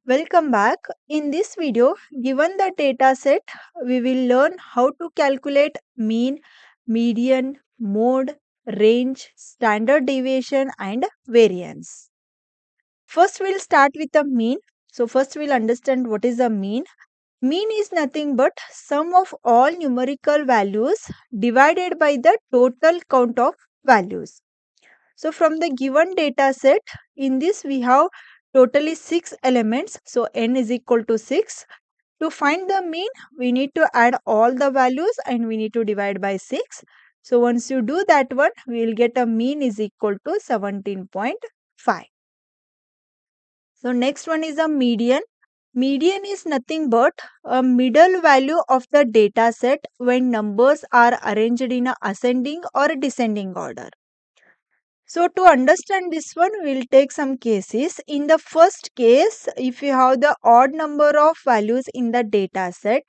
Welcome back. In this video, given the data set, we will learn how to calculate mean, median, mode, range, standard deviation and variance. First, we'll start with the mean. So, first we'll understand what is a mean. Mean is nothing but sum of all numerical values divided by the total count of values. So from the given data set, in this we have totally 6 elements. So n is equal to 6. To find the mean, we need to add all the values and we need to divide by 6. So once you do that one, we will get a mean is equal to 17.5. So next one is a median. Median is nothing but a middle value of the data set when numbers are arranged in a ascending or descending order. So to understand this one, we'll take some cases. In the first case, if you have the odd number of values in the data set,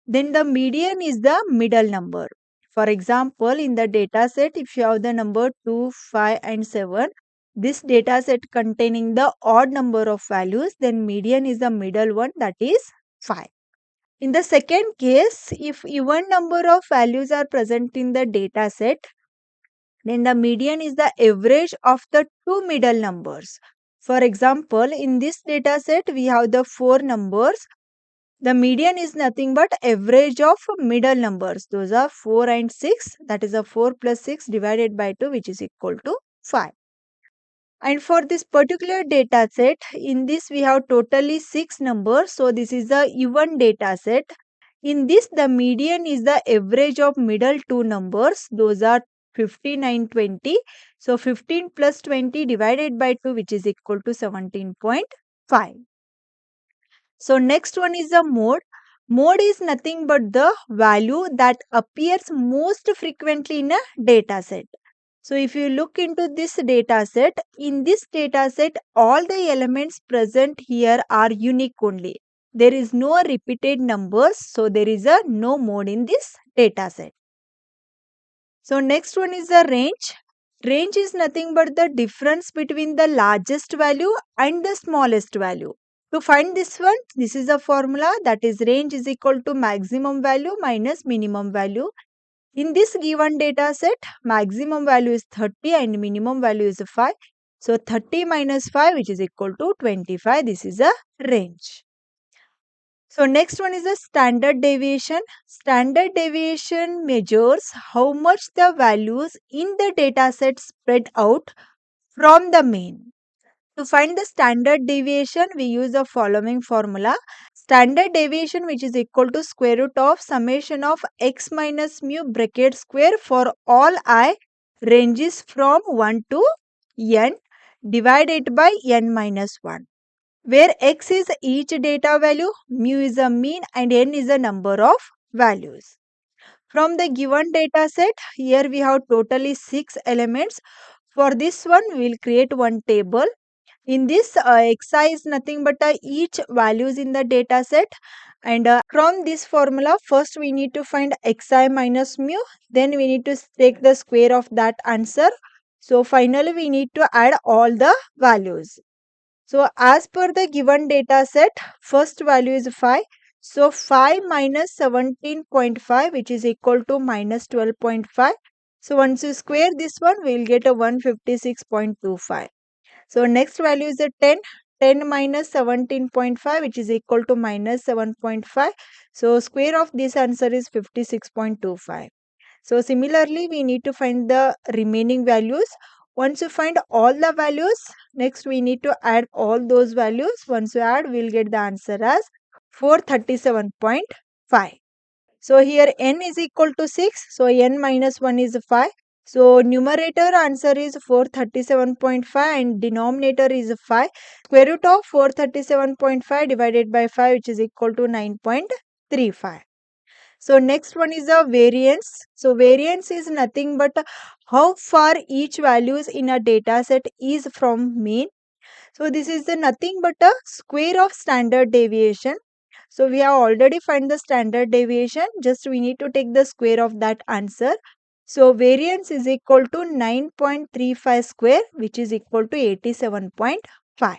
then the median is the middle number. For example, in the data set, if you have the number 2, 5 and 7, this data set containing the odd number of values, then median is the middle one, that is 5. In the second case, if even number of values are present in the data set, then the median is the average of the two middle numbers. For example, in this data set, we have the 4 numbers. The median is nothing but average of middle numbers. Those are 4 and 6. That is a 4 plus 6 divided by 2, which is equal to 5. And for this particular data set, in this we have totally 6 numbers. So this is the even data set. In this, the median is the average of middle two numbers. Those are 15 and 20. So 15 plus 20 divided by 2, which is equal to 17.5. So next one is the mode. Mode is nothing but the value that appears most frequently in a data set. So if you look into this data set, in this data set, all the elements present here are unique only. There is no repeated numbers, so there is a no mode in this data set. So next one is the range. Range is nothing but the difference between the largest value and the smallest value. To find this one, this is a formula, that is range is equal to maximum value minus minimum value. In this given data set, maximum value is 30 and minimum value is 5. So 30 minus 5, which is equal to 25. This is a range. So next one is a standard deviation. Standard deviation measures how much the values in the data set spread out from the mean. To find the standard deviation, we use the following formula. Standard deviation, which is equal to square root of summation of x minus mu bracket square for all I ranges from 1 to n divided by n minus 1, where x is each data value, mu is a mean and n is a number of values. From the given data set, here we have totally 6 elements. For this one, we will create one table. In this, xi is nothing but each values in the data set, and from this formula, first we need to find xi minus mu, then we need to take the square of that answer. So finally we need to add all the values. So as per the given data set, first value is 5. So 5 minus 17.5, which is equal to minus 12.5. So once you square this one, we will get a 156.25. So next value is a 10. 10 minus 17.5, which is equal to minus 7.5. So square of this answer is 56.25. So similarly, we need to find the remaining values. Once you find all the values, next we need to add all those values. Once you add, we will get the answer as 437.5. So here n is equal to 6. So n minus 1 is 5. So numerator answer is 437.5 and denominator is 5. Square root of 437.5 divided by 5, which is equal to 9.35. So next one is a variance. So variance is nothing but how far each values in a data set is from mean. So this is the nothing but a square of standard deviation. So we have already found the standard deviation. Just we need to take the square of that answer. So variance is equal to 9.35 square, which is equal to 87.5.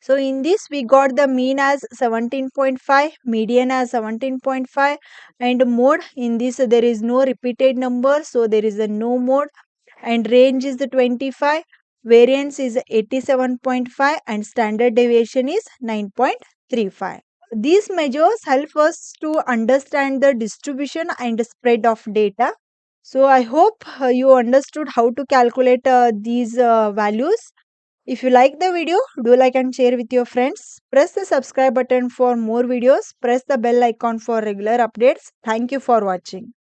So in this we got the mean as 17.5, median as 17.5, and mode in this there is no repeated number, so there is a no mode, and range is the 25, variance is 87.5, and standard deviation is 9.35. These measures help us to understand the distribution and spread of data. So I hope you understood how to calculate these values. If you like the video, do like and share with your friends. Press the subscribe button for more videos. Press the bell icon for regular updates. Thank you for watching.